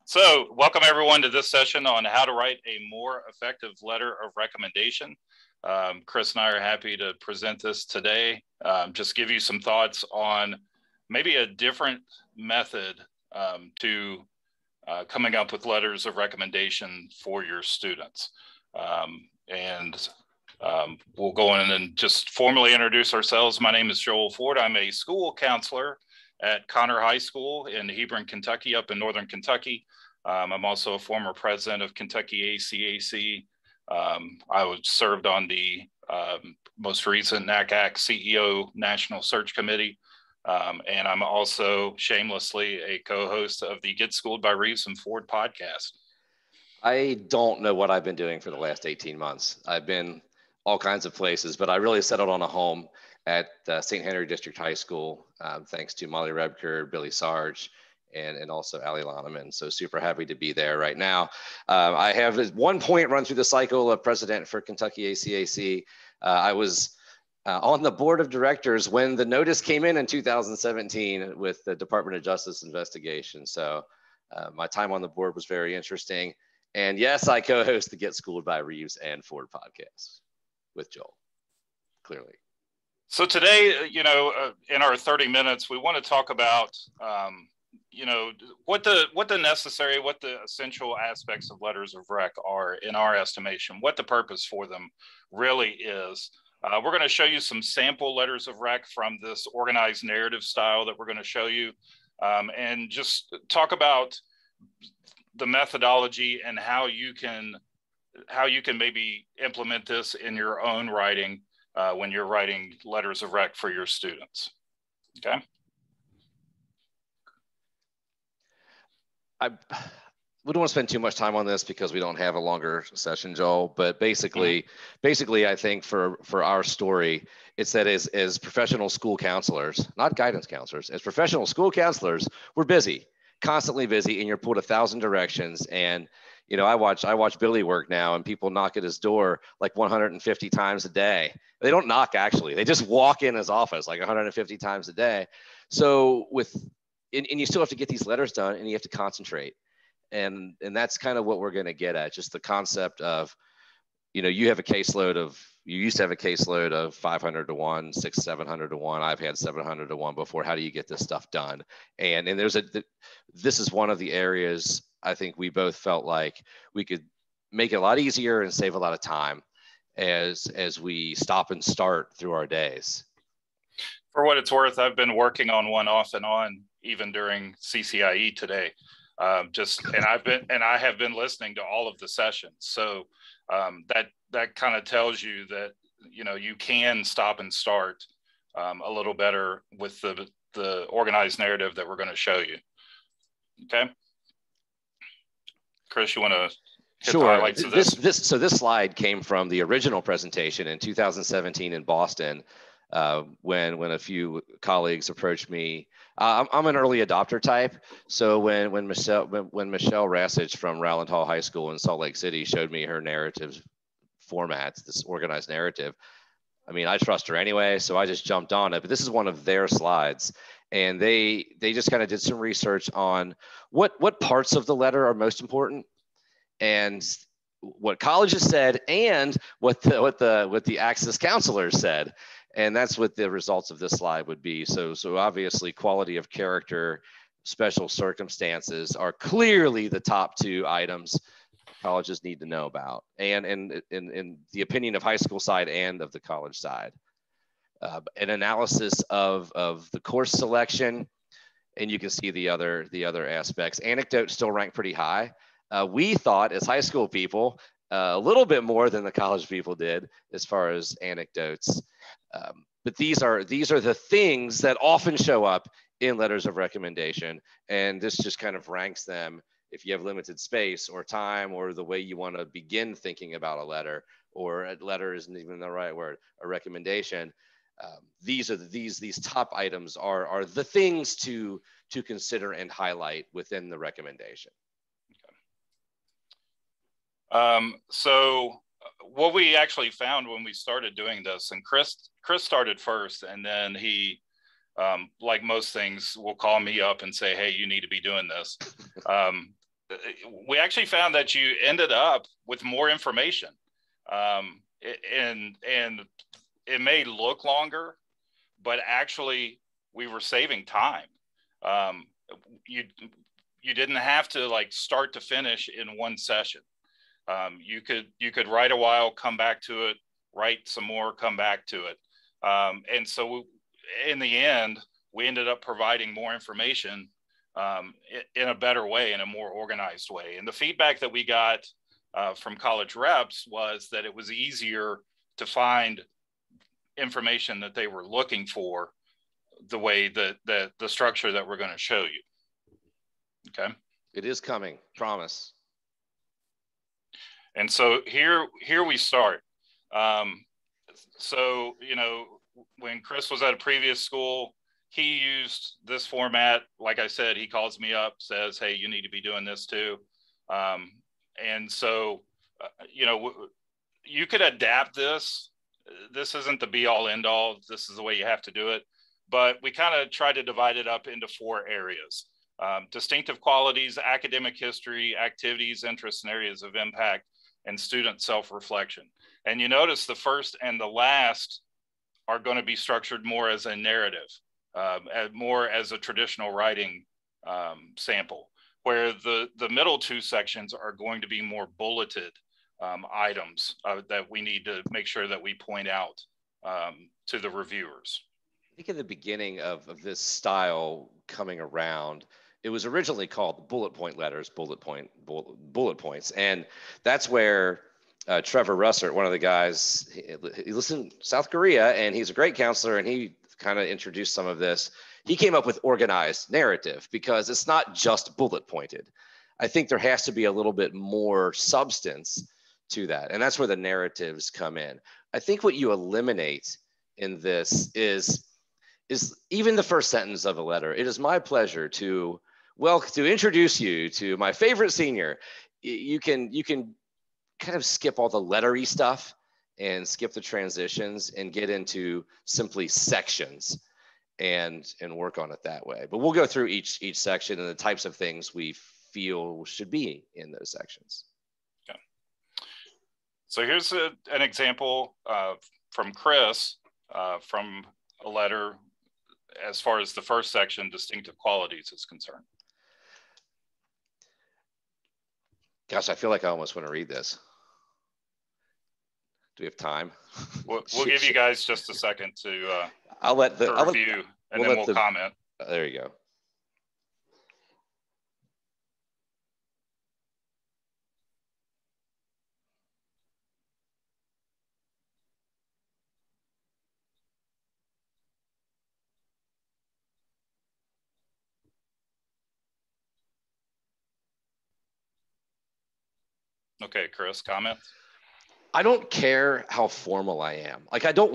So welcome everyone to this session on how to write a more effective letter of recommendation. Chris and I are happy to present this today. Just give you some thoughts on maybe a different method to coming up with letters of recommendation for your students. We'll go in and just formally introduce ourselves. My name is Joel Ford. I'm a school counselor at Conner High School in Hebron, Kentucky, up in Northern Kentucky. I'm also a former president of Kentucky ACAC. I served on the most recent NACAC CEO National Search Committee. And I'm also shamelessly a co-host of the Get Schooled by Reeves and Ford podcast. I don't know what I've been doing for the last 18 months. I've been all kinds of places, but I really settled on a home at St. Henry District High School, thanks to Molly Rebker, Billy Sarge, and also Ali Loneman. So super happy to be there right now. I have at one point run through the cycle of president for Kentucky ACAC. I was on the board of directors when the notice came in 2017 with the Department of Justice investigation. So my time on the board was very interesting. And yes, I co-host the Get Schooled by Reeves and Ford podcast with Joel, clearly. So today, in our 30 minutes, we want to talk about, what the essential aspects of letters of rec are in our estimation, what the purpose for them really is. We're going to show you some sample letters of rec from this organized narrative style that we're going to show you, and just talk about the methodology and how you can maybe implement this in your own writing when you're writing letters of rec for your students. Okay. We don't want to spend too much time on this because we don't have a longer session, Joel, but basically, I think for our story, it's that as professional school counselors, not guidance counselors, as professional school counselors, we're busy, constantly busy, and you're pulled 1,000 directions. And, I watch Billy work now, and people knock at his door like 150 times a day. They don't knock, actually. They just walk in his office like 150 times a day. So and you still have to get these letters done, and you have to concentrate. And that's kind of what we're going to get at, just the concept of, you used to have a caseload of 500 to 1, 600, 700 to 1. I've had 700 to 1 before. How do you get this stuff done? And this is one of the areas I think we both felt like we could make it a lot easier and save a lot of time as we stop and start through our days. For what it's worth, I've been working on one off and on even during CCIE today. I have been listening to all of the sessions. So that kind of tells you that, you can stop and start a little better with the organized narrative that we're going to show you. Okay. Chris, you want to hit the highlights of this? So this slide came from the original presentation in 2017 in Boston, when a few colleagues approached me. I'm an early adopter type. So when Michelle Rassich from Rowland Hall High School in Salt Lake City showed me her narrative formats, this organized narrative, I mean, I trust her anyway, so I just jumped on it. But this is one of their slides, and they just kind of did some research on what parts of the letter are most important, and what colleges said, and what the Access counselors said. And that's what the results of this slide would be. So obviously, quality of character, special circumstances are clearly the top 2 items colleges need to know about, and in the opinion of high school side and of the college side. An analysis of the course selection, and you can see the other aspects. Anecdotes still rank pretty high. We thought, as high school people, a little bit more than the college people did as far as anecdotes. But these are the things that often show up in letters of recommendation, and this just kind of ranks them if you have limited space or time, or the way you want to begin thinking about a letter, or a letter isn't even the right word, a recommendation. These top items are the things to consider and highlight within the recommendation. Okay. So what we actually found when we started doing this, and Chris started first, and then he, like most things, will call me up and say, hey, you need to be doing this. we actually found that you ended up with more information, and it may look longer, but actually we were saving time. Um, you didn't have to like start to finish in one session. You could write a while, come back to it, write some more, come back to it. And so in the end, we ended up providing more information in a better way, in a more organized way. And the feedback that we got from college reps was that it was easier to find information that they were looking for, the way that the structure that we're going to show you. Okay. It is coming, promise. And so here we start. So, you know, when Chris was at a previous school, he used this format. Like I said, he calls me up, says, hey, you need to be doing this too. And so, you know, you could adapt this. This isn't the be all end all. This is the way you have to do it. But we kind of try to divide it up into 4 areas. Distinctive qualities, academic history, activities, interests, and areas of impact, and student self-reflection. And you notice the first and the last are going to be structured more as a narrative, more as a traditional writing sample, where the middle 2 sections are going to be more bulleted items that we need to make sure that we point out to the reviewers. I think in the beginning of this style coming around, it was originally called bullet point letters, bullet points. And that's where Trevor Russert, one of the guys, he lives in South Korea, and he's a great counselor, and he kind of introduced some of this. He came up with organized narrative because it's not just bullet pointed. I think there has to be a little bit more substance to that. And that's where the narratives come in. I think what you eliminate in this is even the first sentence of a letter. It is my pleasure to introduce you to my favorite senior. You can kind of skip all the lettery stuff and skip the transitions and get into simply sections and work on it that way. But we'll go through each section and the types of things we feel should be in those sections. Okay. So here's an example from Chris from a letter as far as the first section, distinctive qualities, is concerned. Gosh, I feel like I almost want to read this. Do we have time? We'll give you guys just a second to I'll review, and then we'll comment. There you go. Okay, Chris, comment. I don't care how formal I am. Like, I don't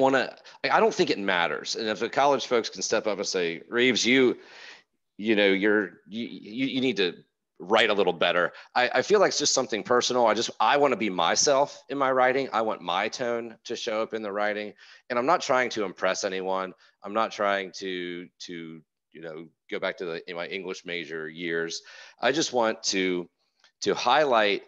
think it matters. And if the college folks can step up and say, Reeves, you need to write a little better. I feel like it's just something personal. I want to be myself in my writing. I want my tone to show up in the writing. And I'm not trying to impress anyone. I'm not trying to go back to in my English major years. I just want to highlight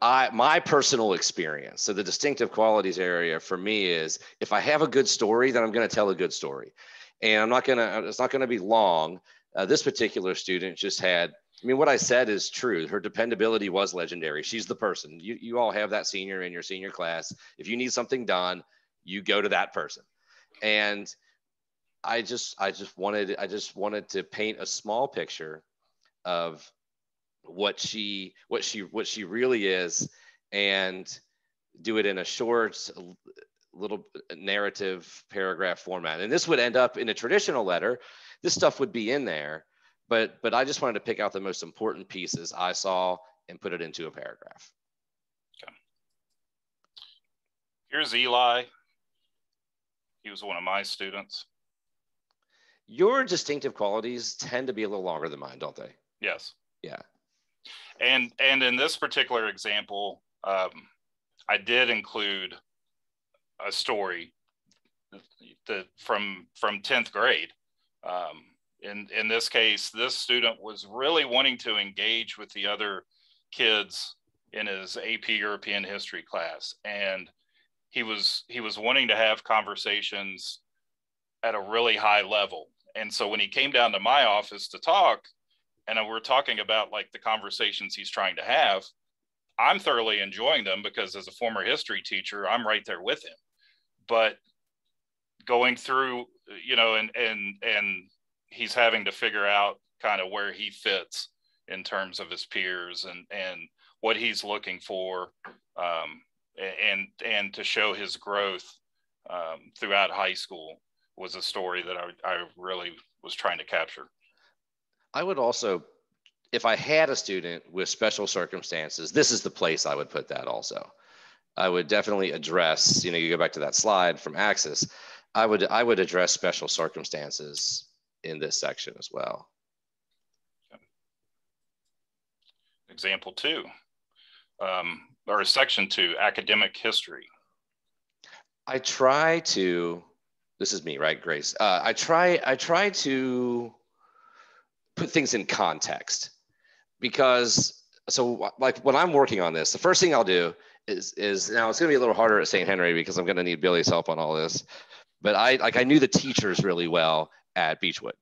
my personal experience. So the distinctive qualities area for me is, if I have a good story, then I'm going to tell a good story, and it's not going to be long. This particular student just had, what I said is true. Her dependability was legendary. She's the person. You all have that senior in your senior class. If you need something done, you go to that person. And I just wanted to paint a small picture of what she really is, and do it in a short little narrative paragraph format. And this would end up in a traditional letter. This stuff would be in there, but I just wanted to pick out the most important pieces I saw and put it into a paragraph. Okay. Here's Eli. He was one of my students. Your distinctive qualities tend to be a little longer than mine, don't they? Yes. Yeah. And in this particular example, I did include a story that from 10th grade. In this case, this student was really wanting to engage with the other kids in his AP European history class. And he was wanting to have conversations at a really high level. And so when he came down to my office to talk, and we're talking about like the conversations he's trying to have, I'm thoroughly enjoying them because as a former history teacher, I'm right there with him. But going through, and he's having to figure out kind of where he fits in terms of his peers and what he's looking for, and to show his growth throughout high school was a story that I really was trying to capture. I would also, if I had a student with special circumstances, this is the place I would put that also. I would definitely address, you go back to that slide from Axis, I would address special circumstances in this section as well. Example 2, or section 2, academic history. I try to, this is me, right, Grace? I try to put things in context, because so like when I'm working on this, the first thing I'll do is now it's going to be a little harder at St. Henry because I'm going to need Billy's help on all this. But I knew the teachers really well at Beechwood.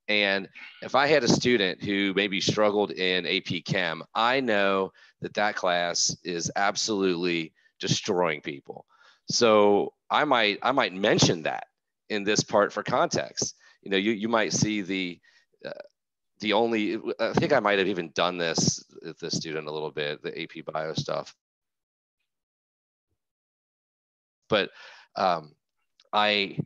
And if I had a student who maybe struggled in AP Chem, I know that class is absolutely destroying people. So I might mention that in this part for context. You might see the only, I think I might have even done this with the student a little bit, the AP Bio stuff. But I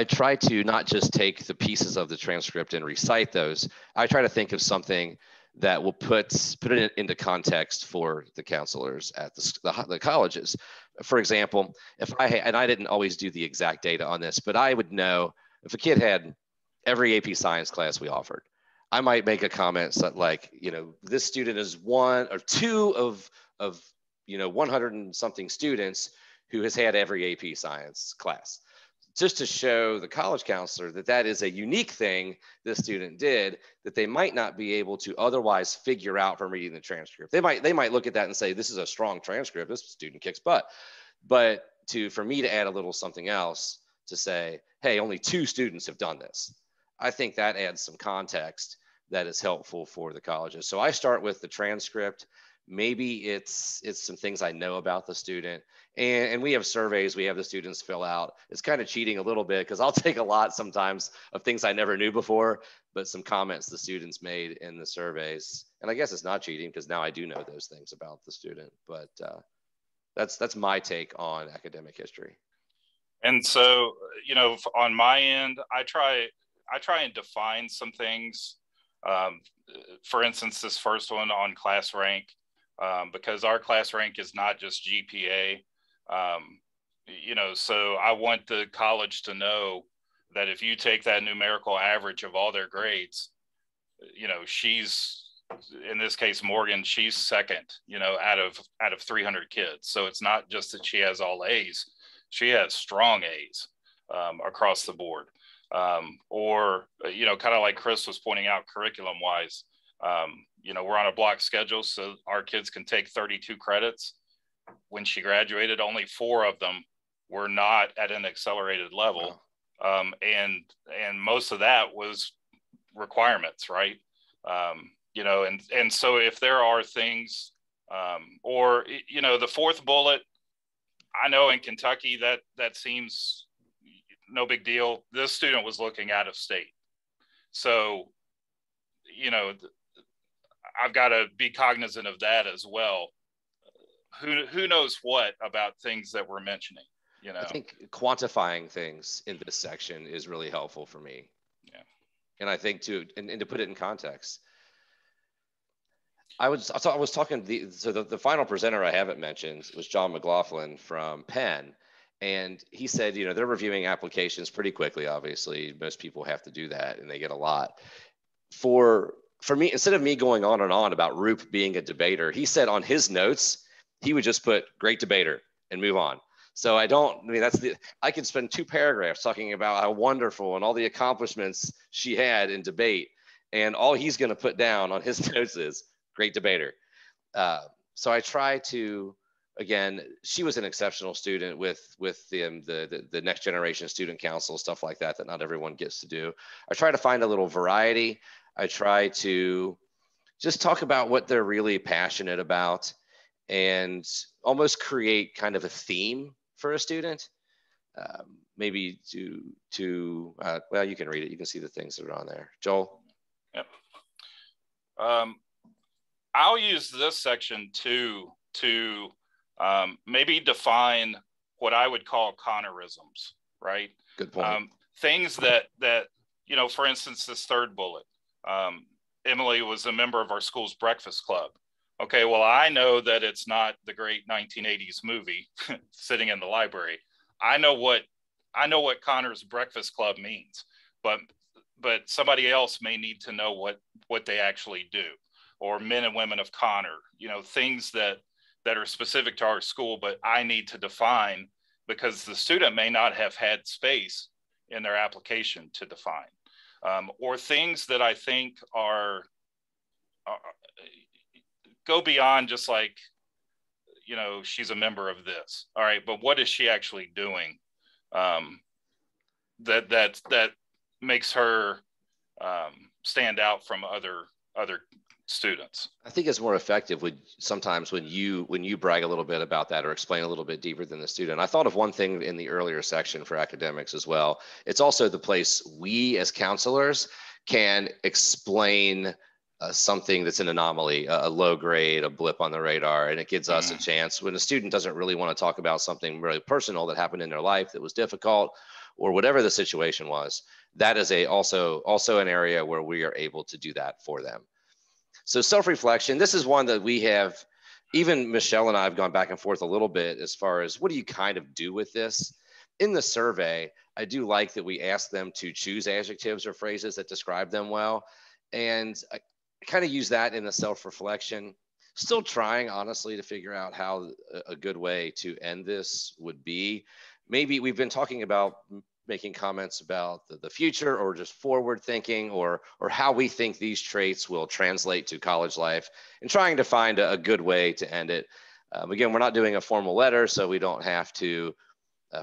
try to not just take the pieces of the transcript and recite those. I try to think of something that will put it into context for the counselors at the colleges. For example, and I didn't always do the exact data on this, but I would know if a kid had every AP science class we offered, I might make a comment like, this student is one or two of 100 and something students who has had every AP science class, just to show the college counselor that is a unique thing this student did that they might not be able to otherwise figure out from reading the transcript. They might look at that and say, this is a strong transcript, this student kicks butt. But for me to add a little something else to say, hey, only 2 students have done this, I think that adds some context that is helpful for the colleges. So I start with the transcript. Maybe it's some things I know about the student. And we have surveys we have the students fill out. It's kind of cheating a little bit because I'll take a lot sometimes of things I never knew before, but some comments the students made in the surveys. And I guess it's not cheating because now I do know those things about the student. But that's my take on academic history. And so, on my end, I try and define some things. For instance, this first one on class rank, because our class rank is not just GPA. So I want the college to know that if you take that numerical average of all their grades, she's, in this case, Morgan, she's second, out of 300 kids. So it's not just that she has all A's, she has strong A's across the board. Or, kind of like Chris was pointing out curriculum wise, we're on a block schedule, so our kids can take 32 credits. When she graduated, only 4 of them were not at an accelerated level. Wow. And most of that was requirements, right? And so if there are things, or, the 4th bullet, I know in Kentucky that seems no big deal. This student was looking out of state. So, I've got to be cognizant of that as well. Who knows what about things that we're mentioning, I think quantifying things in this section is really helpful for me. Yeah. And I think to put it in context, I was talking, the final presenter I haven't mentioned was John McLaughlin from Penn. And he said, they're reviewing applications pretty quickly. Obviously, most people have to do that and they get a lot. For me, instead of me going on and on about Roop being a debater, he said on his notes, he would just put great debater and move on. So I mean, I could spend 2 paragraphs talking about how wonderful and all the accomplishments she had in debate. And all he's going to put down on his notes is great debater. So I try to, again, she was an exceptional student with the next generation student council, stuff like that not everyone gets to do. I try to find a little variety. I try to just talk about what they're really passionate about and almost create kind of a theme for a student. Maybe well, you can read it. You can see the things that are on there. Joel? Yep. I'll use this section to maybe define what I would call Connerisms, right? Good point. Things that, you know, for instance, this third bullet, Emily was a member of our school's breakfast club. Okay, well, I know that it's not the great 1980s movie sitting in the library. I know what Connor's breakfast club means, but somebody else may need to know what they actually do, or men and women of Connor, you know, things that are specific to our school, but I need to define because the student may not have had space in their application to define, or things that I think are go beyond just like, you know, she's a member of this. All right, but what is she actually doing that makes her stand out from other students? I think it's more effective sometimes when you brag a little bit about that or explain a little bit deeper than the student. I thought of one thing in the earlier section for academics as well. It's also the place we as counselors can explain something that's an anomaly, a low grade, a blip on the radar, and it gives us a chance when a student doesn't really want to talk about something really personal that happened in their life that was difficult or whatever the situation was. That is also an area where we are able to do that for them. So self-reflection, this is one that we have, even Michelle and I have gone back and forth a little bit as far as what do you kind of do with this? In the survey, I do like that we ask them to choose adjectives or phrases that describe them well. And I kind of use that in the self-reflection. Still trying, honestly, to figure out how a good way to end this would be. Maybe we've been talking about making comments about the future or just forward thinking or how we think these traits will translate to college life and trying to find a good way to end it. Again, we're not doing a formal letter, so we don't have to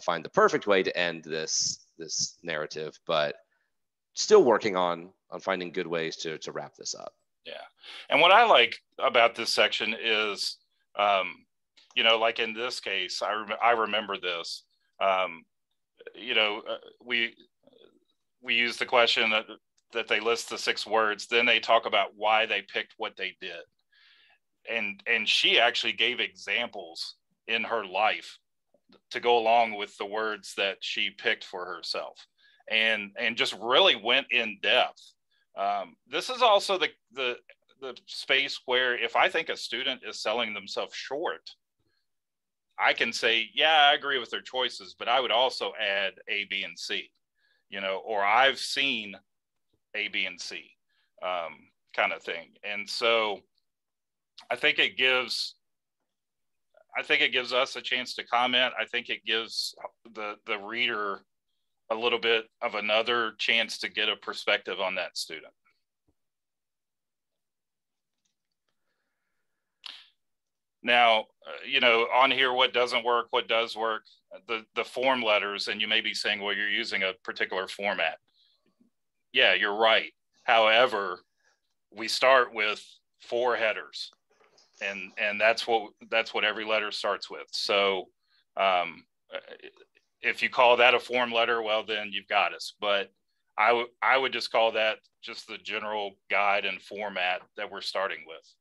find the perfect way to end this narrative, but still working on finding good ways to wrap this up. Yeah. And what I like about this section is, you know, like in this case, I remember this, you know, we use the question that they list the 6 words, then they talk about why they picked what they did. And she actually gave examples in her life to go along with the words that she picked for herself and just really went in depth. This is also the space where if I think a student is selling themselves short, I can say, yeah, I agree with their choices, but I would also add A, B, and C, you know, or I've seen A, B, and C kind of thing. And so I think it gives us a chance to comment. I think it gives the reader a little bit of another chance to get a perspective on that student. Now, you know, on here, what doesn't work, what does work, the form letters, and you may be saying, well, you're using a particular format. Yeah, you're right. However, we start with 4 headers, and that's what every letter starts with. So if you call that a form letter, well, then you've got us. But I would just call that just the general guide and format that we're starting with.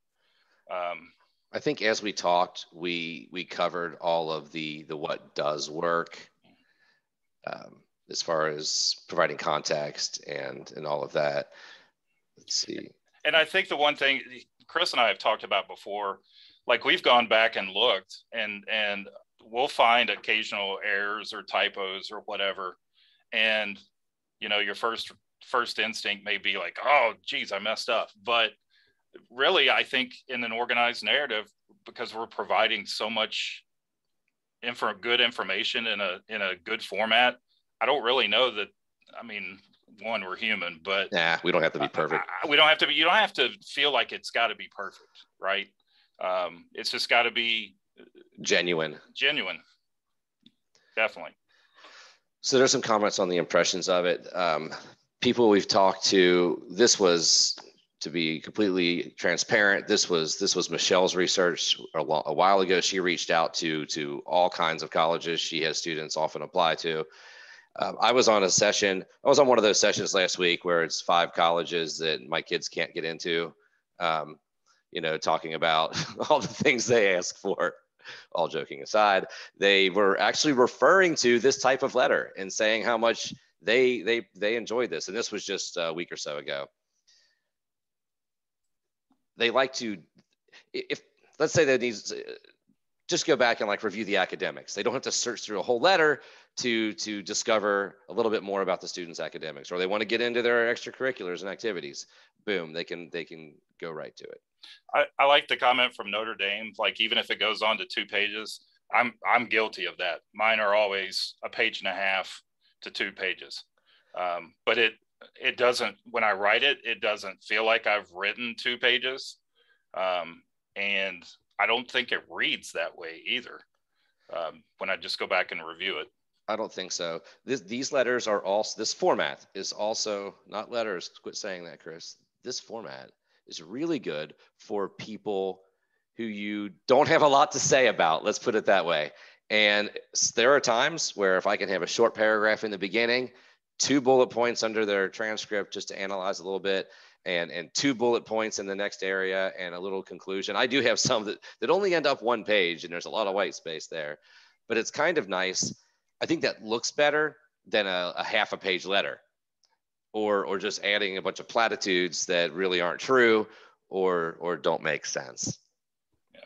I think as we talked, we covered all of the what does work as far as providing context and all of that. Let's see. And I think the one thing Chris and I have talked about before, like we've gone back and looked and we'll find occasional errors or typos or whatever. And, you know, your first instinct may be like, oh, geez, I messed up. But really, I think in an organized narrative, because we're providing so much good information in a good format, I don't really know that. I mean, one, we're human, but we don't have to be perfect. We don't have to be. You don't have to feel like it's got to be perfect, right? It's just got to be genuine. Definitely. So there's some comments on the impressions of it. People we've talked to, this was, to be completely transparent, this was Michelle's research a while ago. She reached out to all kinds of colleges she has students often apply to. I was on one of those sessions last week where it's 5 colleges that my kids can't get into, talking about all the things they ask for. All joking aside, they were actually referring to this type of letter and saying how much they enjoyed this. And this was just a week or so ago. They like to, if let's say they need just go back and like review the academics. They don't have to search through a whole letter to discover a little bit more about the students' academics, or they want to get into their extracurriculars and activities. Boom, they can go right to it. I like the comment from Notre Dame. Like, even if it goes on to 2 pages, I'm guilty of that. Mine are always 1.5 pages to 2 pages. But it doesn't, when I write it, it doesn't feel like I've written 2 pages. And I don't think it reads that way either. When I just go back and review it. I don't think so. These letters are also, this format is also not letters. Quit saying that, Chris. This format is really good for people who you don't have a lot to say about. Let's put it that way. And there are times where if I can have a short paragraph in the beginning, 2 bullet points under their transcript just to analyze a little bit, and 2 bullet points in the next area and a little conclusion. I do have some that only end up 1 page, and there's a lot of white space there, but it's kind of nice. I think that looks better than a 1/2 page letter, or just adding a bunch of platitudes that really aren't true or don't make sense. Yeah.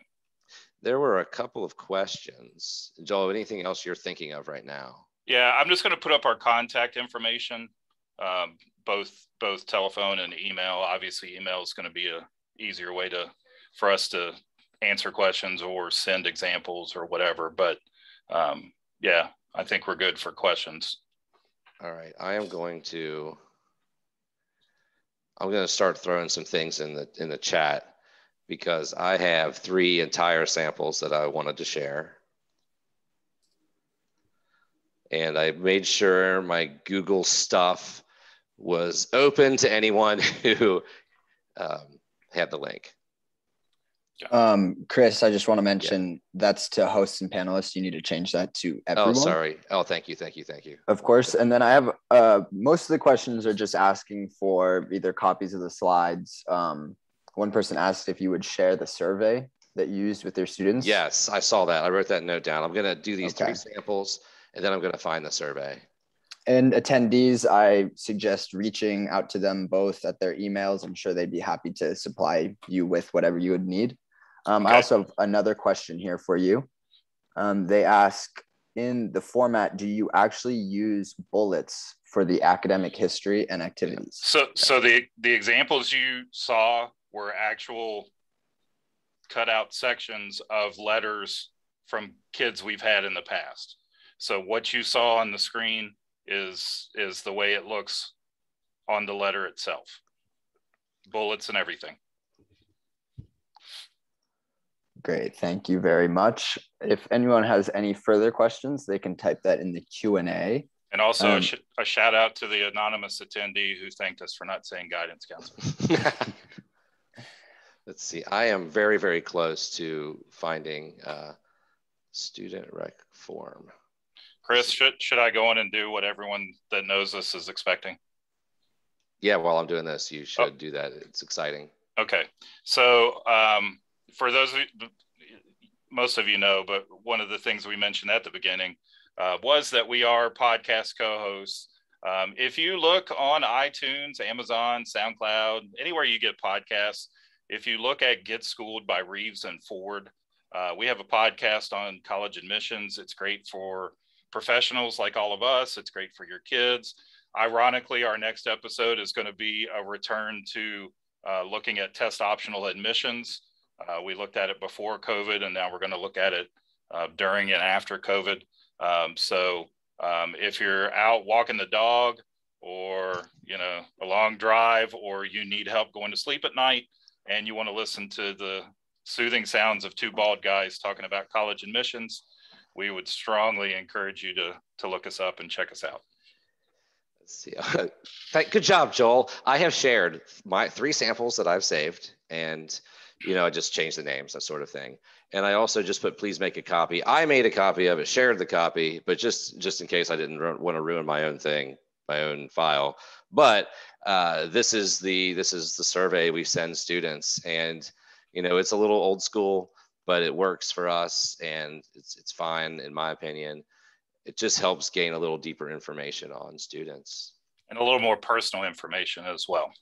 There were a couple of questions. Joel, anything else you're thinking of right now? Yeah, I'm just going to put up our contact information, both telephone and email. Obviously, email is going to be a easier way for us to answer questions or send examples or whatever. But yeah, I think we're good for questions. All right, I'm going to start throwing some things in the chat, because I have 3 entire samples that I wanted to share. And I made sure my Google stuff was open to anyone who had the link. Chris, I just want to mention that's to hosts and panelists. You need to change that to everyone. Oh, sorry. Oh, thank you. Of course. And then I have most of the questions are just asking for either copies of the slides. One person asked if you would share the survey that you used with your students. Yes, I saw that. I wrote that note down. I'm going to do these 3 samples, and then I'm going to find the survey. And attendees, I suggest reaching out to them both at their emails. I'm sure they'd be happy to supply you with whatever you would need. Okay. I also have another question here for you. They ask, in the format, do you actually use bullets for the academic history and activities? So the examples you saw were actual cutout sections of letters from kids we've had in the past. So what you saw on the screen is the way it looks on the letter itself. Bullets and everything. Great, thank you very much. If anyone has any further questions, they can type that in the Q&A. And also a shout out to the anonymous attendee who thanked us for not saying guidance counselor. Let's see, I am very, very close to finding student rec form. Chris, should I go in and do what everyone that knows us is expecting? Yeah, while I'm doing this, you should do that. It's exciting. Okay, so for those of you, most of you know, but one of the things we mentioned at the beginning was that we are podcast co-hosts. If you look on iTunes, Amazon, SoundCloud, anywhere you get podcasts, if you look at Get Schooled by Reeves and Ford, we have a podcast on college admissions. It's great for professionals like all of us. It's great for your kids. Ironically, our next episode is going to be a return to looking at test optional admissions. We looked at it before COVID, and now we're going to look at it during and after COVID. If you're out walking the dog, or a long drive, or you need help going to sleep at night and you want to listen to the soothing sounds of two bald guys talking about college admissions, we would strongly encourage you to look us up and check us out. Let's see. Good job, Joel. I have shared my 3 samples that I've saved, and I just changed the names, that sort of thing. And I also just put, please make a copy. I made a copy of it, shared the copy, but just in case I didn't want to ruin my own thing, my own file. But this is the survey we send students, and it's a little old school, but it works for us, and it's fine in my opinion. It just helps gain a little deeper information on students. And a little more personal information as well.